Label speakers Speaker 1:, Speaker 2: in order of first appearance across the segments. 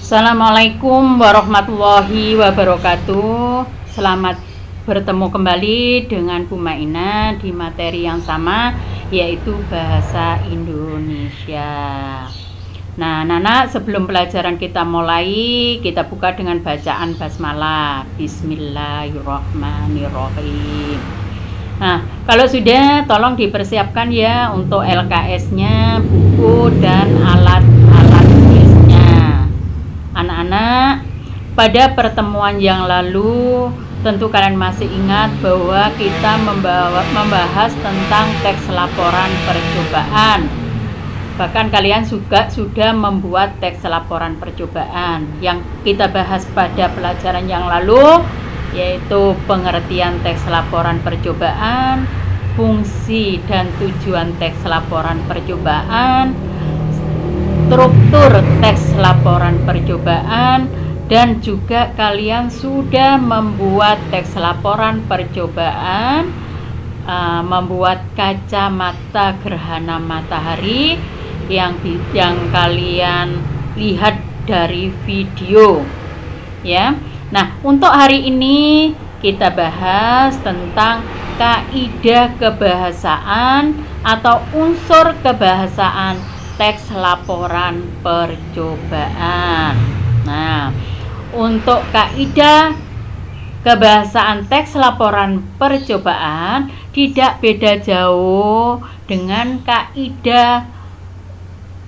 Speaker 1: Assalamualaikum warahmatullahi wabarakatuh. Selamat bertemu kembali dengan Bu Maina di materi yang sama, yaitu bahasa Indonesia. Nah, anak-anak, sebelum pelajaran kita mulai, kita buka dengan bacaan basmalah. Bismillahirrahmanirrahim. Nah, kalau sudah, tolong dipersiapkan ya untuk LKS-nya, buku dan alat-alat tulisnya. Anak-anak, pada pertemuan yang lalu tentu kalian masih ingat bahwa kita membahas tentang teks laporan percobaan. Bahkan kalian juga sudah membuat teks laporan percobaan. Yang kita bahas pada pelajaran yang lalu yaitu pengertian teks laporan percobaan, fungsi dan tujuan teks laporan percobaan, struktur teks laporan percobaan, dan juga kalian sudah membuat teks laporan percobaan, membuat kacamata gerhana matahari yang kalian lihat dari video ya. Nah, untuk hari ini kita bahas tentang kaidah kebahasaan atau unsur kebahasaan teks laporan percobaan. Nah, untuk kaidah kebahasaan teks laporan percobaan tidak beda jauh dengan kaidah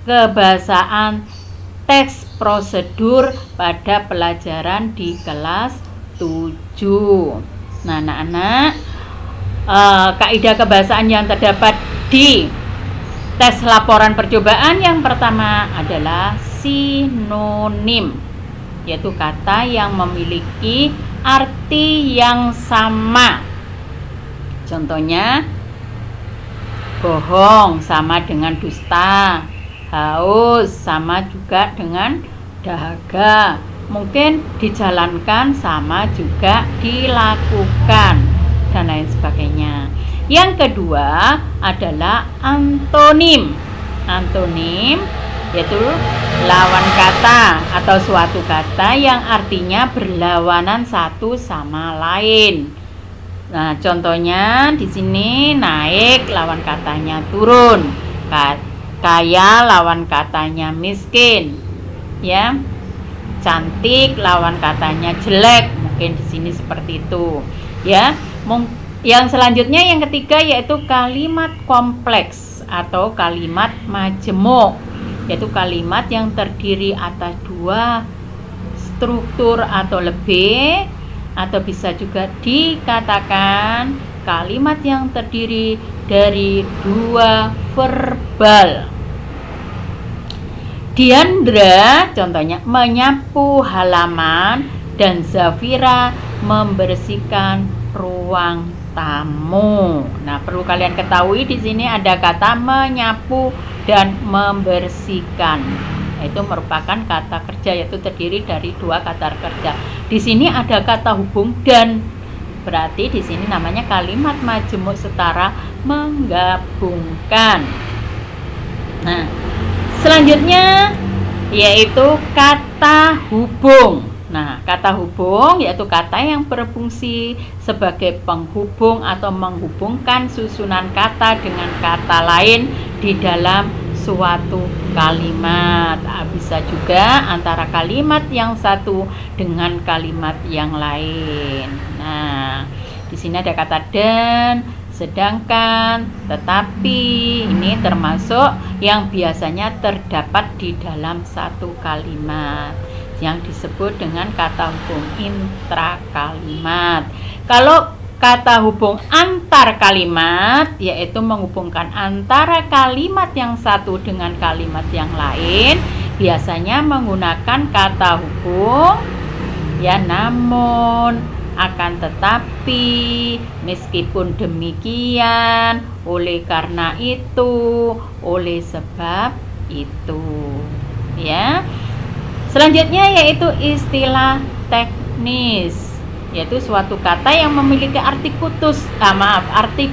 Speaker 1: kebahasaan teks prosedur pada pelajaran di kelas 7. Nah, anak-anak, kaidah kebahasaan yang terdapat di tes laporan percobaan yang pertama adalah sinonim, yaitu kata yang memiliki arti yang sama. Contohnya, bohong sama dengan dusta, haus sama juga dengan dahaga, mungkin dijalankan sama juga dilakukan, dan lain sebagainya. Yang kedua adalah antonim. Antonim yaitu lawan kata atau suatu kata yang artinya berlawanan satu sama lain. Nah, contohnya di sini naik lawan katanya turun, kaya lawan katanya miskin, ya. Cantik lawan katanya jelek, mungkin di sini seperti itu, ya. Yang selanjutnya yang ketiga yaitu kalimat kompleks atau kalimat majemuk, yaitu kalimat yang terdiri atas dua struktur atau lebih, atau bisa juga dikatakan kalimat yang terdiri dari dua verbal. Diandra contohnya menyapu halaman dan Zafira membersihkan ruang tamu. Nah, perlu kalian ketahui di sini ada kata menyapu dan membersihkan. Itu merupakan kata kerja, yaitu terdiri dari dua kata kerja. Di sini ada kata hubung dan, berarti di sini namanya kalimat majemuk setara menggabungkan. Nah, selanjutnya yaitu kata hubung. Nah, kata hubung yaitu kata yang berfungsi sebagai penghubung atau menghubungkan susunan kata dengan kata lain di dalam suatu kalimat. Bisa juga antara kalimat yang satu dengan kalimat yang lain. Nah, di sini ada kata dan, sedangkan, tetapi. Ini termasuk yang biasanya terdapat di dalam satu kalimat yang disebut dengan kata hubung intrakalimat. Kalau kata hubung antar kalimat yaitu menghubungkan antara kalimat yang satu dengan kalimat yang lain, biasanya menggunakan kata hubung ya namun, akan tetapi, meskipun demikian, oleh karena itu, oleh sebab itu, ya. Selanjutnya yaitu istilah teknis, yaitu suatu kata yang memiliki arti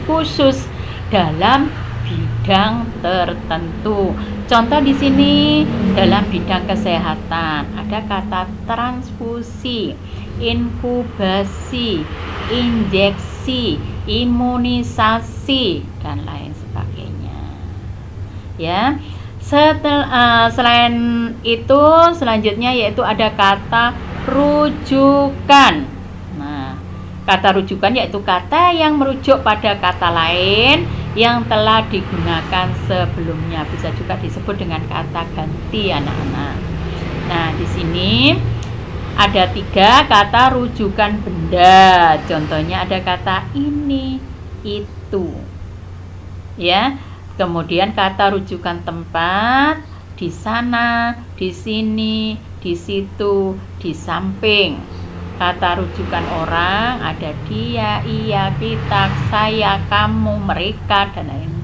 Speaker 1: khusus dalam bidang tertentu. Contoh di sini dalam bidang kesehatan ada kata transfusi, inkubasi, injeksi, imunisasi dan lain sebagainya. Ya. Selain itu selanjutnya yaitu ada kata rujukan. Nah, kata rujukan yaitu kata yang merujuk pada kata lain yang telah digunakan sebelumnya, bisa juga disebut dengan kata ganti anak-anak. Nah, di sini ada 3 kata rujukan benda. Contohnya ada kata ini, itu. Ya. Kemudian kata rujukan tempat, di sana, di sini, di situ, di samping. Kata rujukan orang ada dia, ia, kita, saya, kamu, mereka dan lain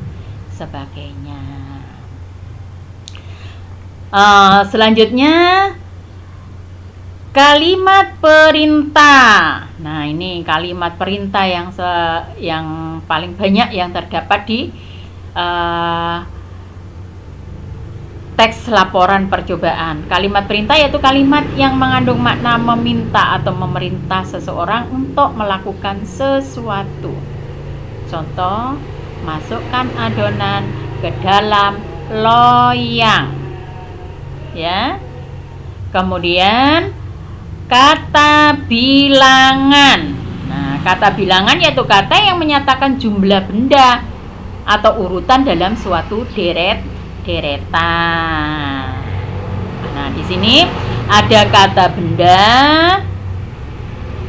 Speaker 1: sebagainya. Selanjutnya kalimat perintah. Nah, ini kalimat perintah yang paling banyak yang terdapat di teks laporan percobaan. Kalimat perintah yaitu kalimat yang mengandung makna meminta atau memerintah seseorang untuk melakukan sesuatu. Contoh, masukkan adonan ke dalam loyang. Ya. Kemudian kata bilangan. Nah, kata bilangan yaitu kata yang menyatakan jumlah benda atau urutan dalam suatu deretan. Nah, di sini ada kata benda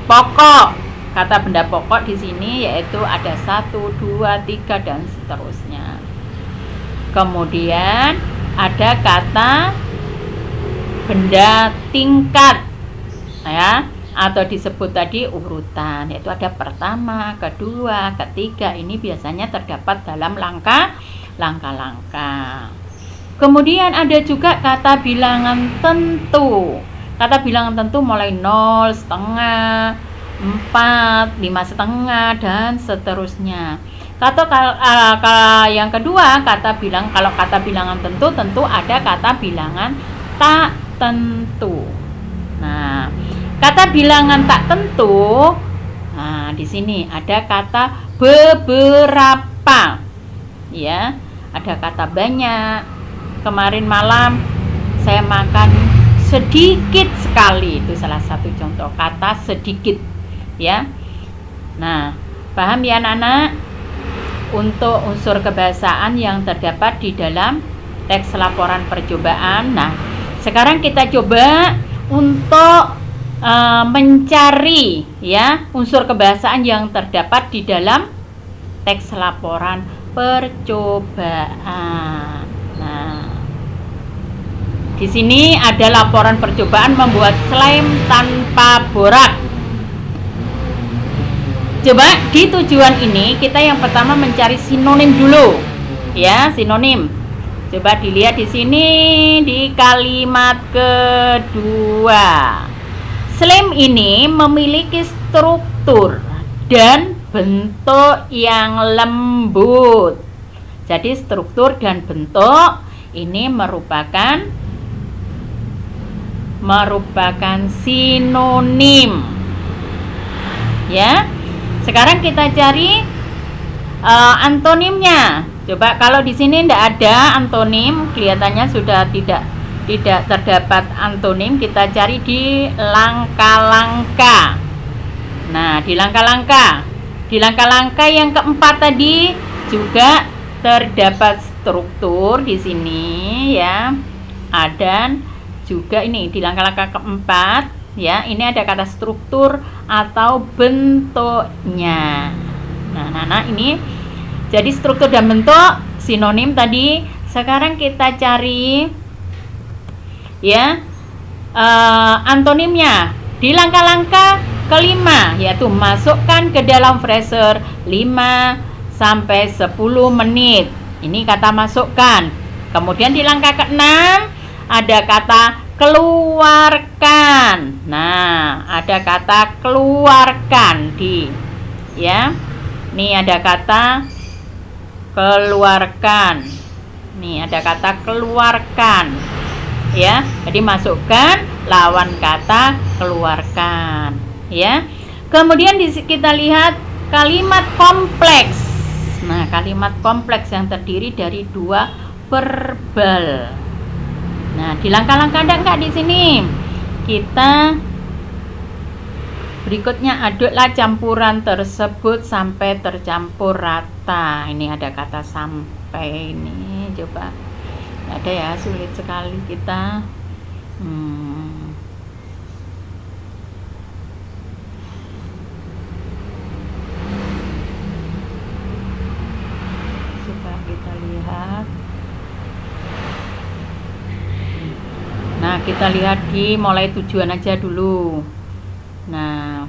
Speaker 1: pokok. Kata benda pokok di sini yaitu ada 1, 2, 3 dan seterusnya. Kemudian ada kata benda tingkat, ya, atau disebut tadi urutan, yaitu ada pertama, kedua, ketiga. Ini biasanya terdapat dalam langkah-langkah. Kemudian ada juga kata bilangan tentu. Kata bilangan tentu mulai 0, setengah, 4, 5 setengah dan seterusnya. Yang kedua, kalau kata bilangan tentu ada kata bilangan tak tentu. Nah, kata bilangan tak tentu, nah di sini ada kata beberapa. Ya, ada kata banyak. Kemarin malam saya makan sedikit sekali, itu salah satu contoh kata sedikit, ya. Nah, paham ya anak-anak untuk unsur kebahasaan yang terdapat di dalam teks laporan percobaan. Nah, sekarang kita coba untuk mencari, ya, unsur kebahasaan yang terdapat di dalam teks laporan percobaan. Nah, di sini ada laporan percobaan membuat slime tanpa borak. Coba di tujuan ini kita yang pertama mencari sinonim dulu, ya, sinonim. Coba dilihat di sini di kalimat kedua. Slime ini memiliki struktur dan bentuk yang lembut. Jadi struktur dan bentuk ini merupakan sinonim. Ya. Sekarang kita cari antonimnya. Coba kalau di sini tidak ada antonim, kelihatannya sudah tidak terdapat antonim. Kita cari di langkah-langkah. Nah, di langkah-langkah yang keempat tadi juga terdapat struktur di sini, ya. Dan juga ini di langkah-langkah keempat, ya, ini ada kata struktur atau bentuknya. Nah, ini jadi struktur dan bentuk sinonim tadi. Sekarang kita cari, ya, antonimnya di langkah-langkah kelima, yaitu masukkan ke dalam freezer 5 sampai 10 menit. Ini kata masukkan. Kemudian di langkah ke-6 ada kata keluarkan. Nah, ada kata keluarkan ya. Ini ada kata keluarkan. Nih ada kata keluarkan. Ya, jadi masukkan lawan kata keluarkan. Ya. Kemudian kita lihat kalimat kompleks. Nah, kalimat kompleks yang terdiri dari 2 verbal. Nah, di langkah-langkah ada enggak di sini? Kita berikutnya aduklah campuran tersebut sampai tercampur rata. Ini ada kata sampai ini, coba. Ada ya, sulit sekali kita. Coba kita lihat. Nah, kita lihat di mulai tujuan aja dulu. Nah,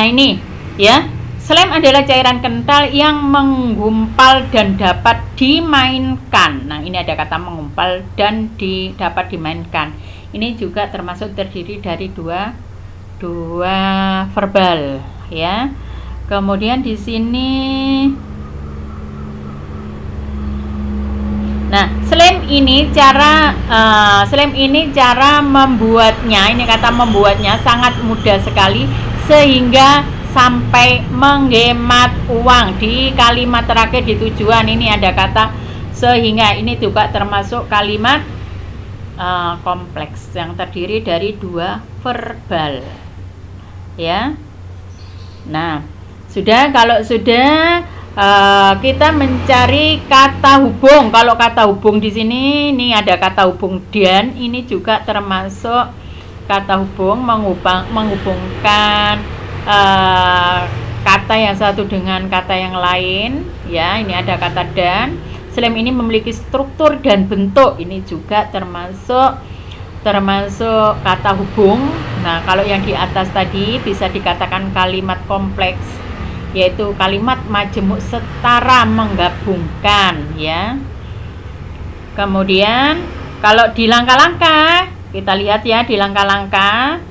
Speaker 1: ini ya. Slime adalah cairan kental yang menggumpal dan dapat dimainkan. Nah, ini ada kata menggumpal dan dapat dimainkan. Ini juga termasuk terdiri dari dua verbal, ya. Kemudian di sini, nah, slime ini cara membuatnya. Ini kata membuatnya sangat mudah sekali sehingga sampai menghemat uang. Di kalimat terakhir di tujuan ini ada kata sehingga. Ini juga termasuk kalimat kompleks yang terdiri dari 2 verbal, ya. Nah, kalau sudah kita mencari kata hubung. Kalau kata hubung di sini, ini ada kata hubung dan. Ini juga termasuk kata hubung, menghubungkan kata yang satu dengan kata yang lain, ya. Ini ada kata dan. Slime ini memiliki struktur dan bentuk. Ini juga termasuk kata hubung. Nah, kalau yang di atas tadi bisa dikatakan kalimat kompleks, yaitu kalimat majemuk setara menggabungkan, ya. Kemudian kalau di langkah-langkah, kita lihat ya di langkah-langkah.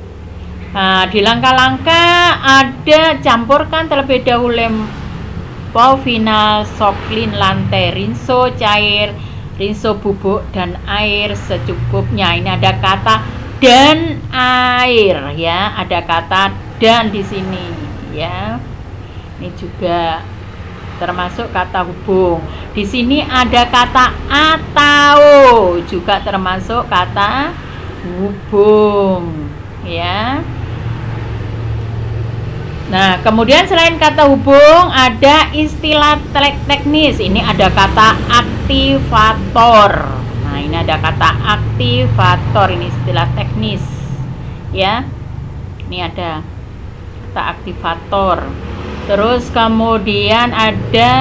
Speaker 1: Di langkah-langkah ada campurkan terlebih dahulu lempo final, soklin, lantai, rinso cair, rinso bubuk, dan air secukupnya. Ini ada kata dan air, ya. Ada kata dan di sini, ya. Ini juga termasuk kata hubung. Di sini ada kata atau, juga termasuk kata hubung, ya. Nah, kemudian selain kata hubung ada istilah teknis. Ini ada kata aktivator. Nah, ini ada kata aktivator, ini istilah teknis, ya. Ini ada kata aktivator. Terus kemudian ada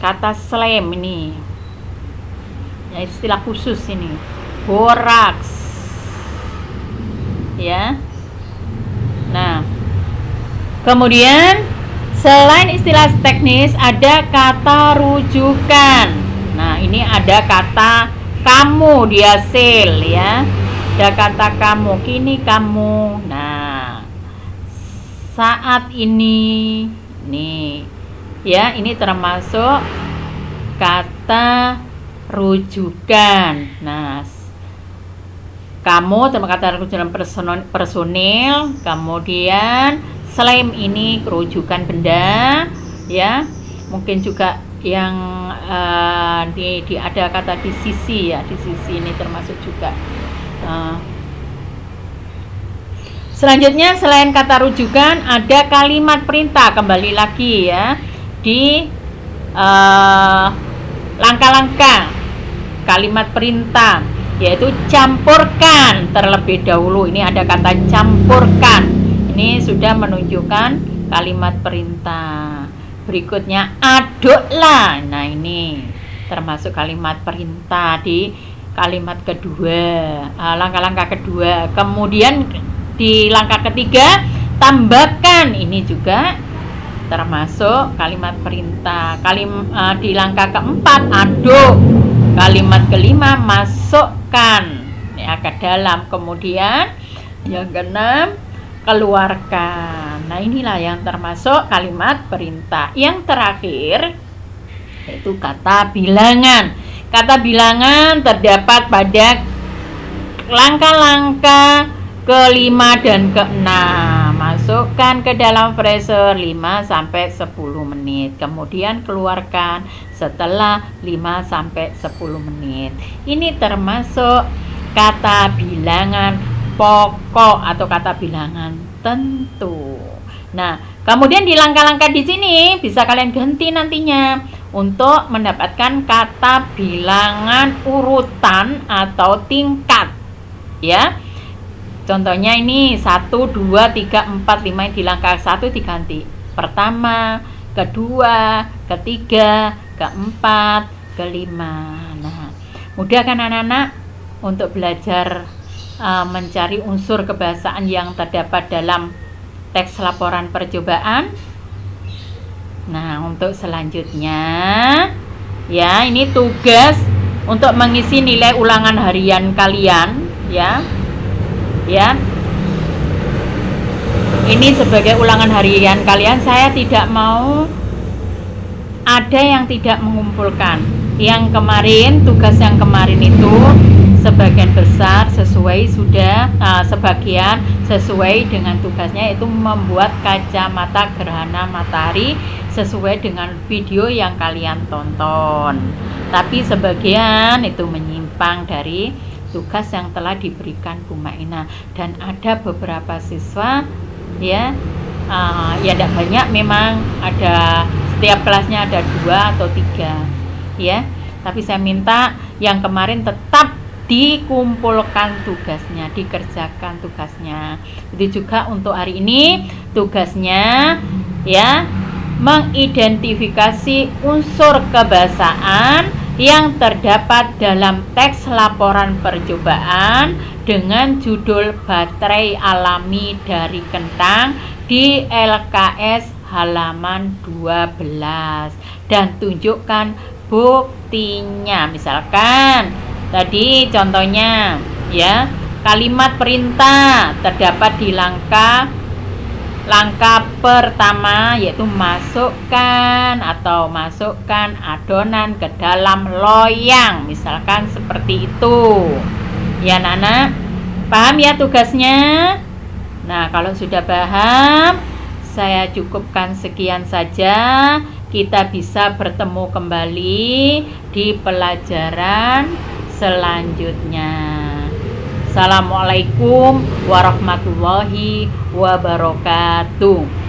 Speaker 1: kata slime, ini ya, istilah khusus ini. Boraks, ya. Nah, kemudian selain istilah teknis ada kata rujukan. Nah, ini ada kata kamu di hasil, ya. Ada kata kamu, kini kamu. Nah, saat ini, nih, ya, ini termasuk kata rujukan. Nah, kamu termasuk kata rujukan personil. Kemudian slime ini kerujukan benda, ya. Mungkin juga yang ada kata di sisi, ya. Di sisi ini termasuk juga. Selanjutnya selain kata rujukan ada kalimat perintah. Kembali lagi, ya, di langkah-langkah kalimat perintah, yaitu campurkan terlebih dahulu. Ini ada kata campurkan. Ini sudah menunjukkan kalimat perintah. Berikutnya aduklah. Nah, ini termasuk kalimat perintah di kalimat kedua, langkah-langkah kedua. Kemudian di langkah ketiga tambahkan. Ini juga termasuk kalimat perintah. Di langkah keempat aduk. Kalimat kelima masukkan, ya, ke dalam. Kemudian yang keenam keluarkan. Nah, inilah yang termasuk kalimat perintah. Yang terakhir yaitu kata bilangan. Kata bilangan terdapat pada langkah-langkah ke-5 dan ke-6. Masukkan ke dalam freezer 5-10 menit. Kemudian keluarkan setelah 5-10 menit. Ini termasuk kata bilangan pokok atau kata bilangan tentu. Nah, kemudian di langkah-langkah di sini bisa kalian ganti nantinya untuk mendapatkan kata bilangan urutan atau tingkat. Ya. Contohnya ini 1, 2, 3, 4, 5 di langkah 1 diganti. Pertama, kedua, ketiga, keempat, kelima. Nah, mudah kan anak-anak untuk belajar mencari unsur kebahasaan yang terdapat dalam teks laporan percobaan. Nah, untuk selanjutnya ya, ini tugas untuk mengisi nilai ulangan harian kalian ya. Ya, ini sebagai ulangan harian kalian. Saya tidak mau ada yang tidak mengumpulkan. Yang kemarin, tugas yang kemarin itu sebagian besar sebagian sesuai dengan tugasnya, yaitu membuat kacamata gerhana matahari sesuai dengan video yang kalian tonton. Tapi sebagian itu menyimpang dari tugas yang telah diberikan Bu Maina, dan ada beberapa siswa ya tidak banyak, memang ada setiap kelasnya ada 2 atau 3 ya, tapi saya minta yang kemarin tetap dikumpulkan tugasnya, dikerjakan tugasnya. Itu juga untuk hari ini tugasnya ya, mengidentifikasi unsur kebahasaan yang terdapat dalam teks laporan percobaan dengan judul baterai alami dari kentang di LKS halaman 12, dan tunjukkan buktinya. Misalkan tadi contohnya ya, kalimat perintah terdapat di langkah pertama, yaitu masukkan adonan ke dalam loyang, misalkan seperti itu ya anak-anak. Paham ya tugasnya? Nah, kalau sudah paham, saya cukupkan sekian saja. Kita bisa bertemu kembali di pelajaran selanjutnya. Assalamualaikum warahmatullahi wabarakatuh.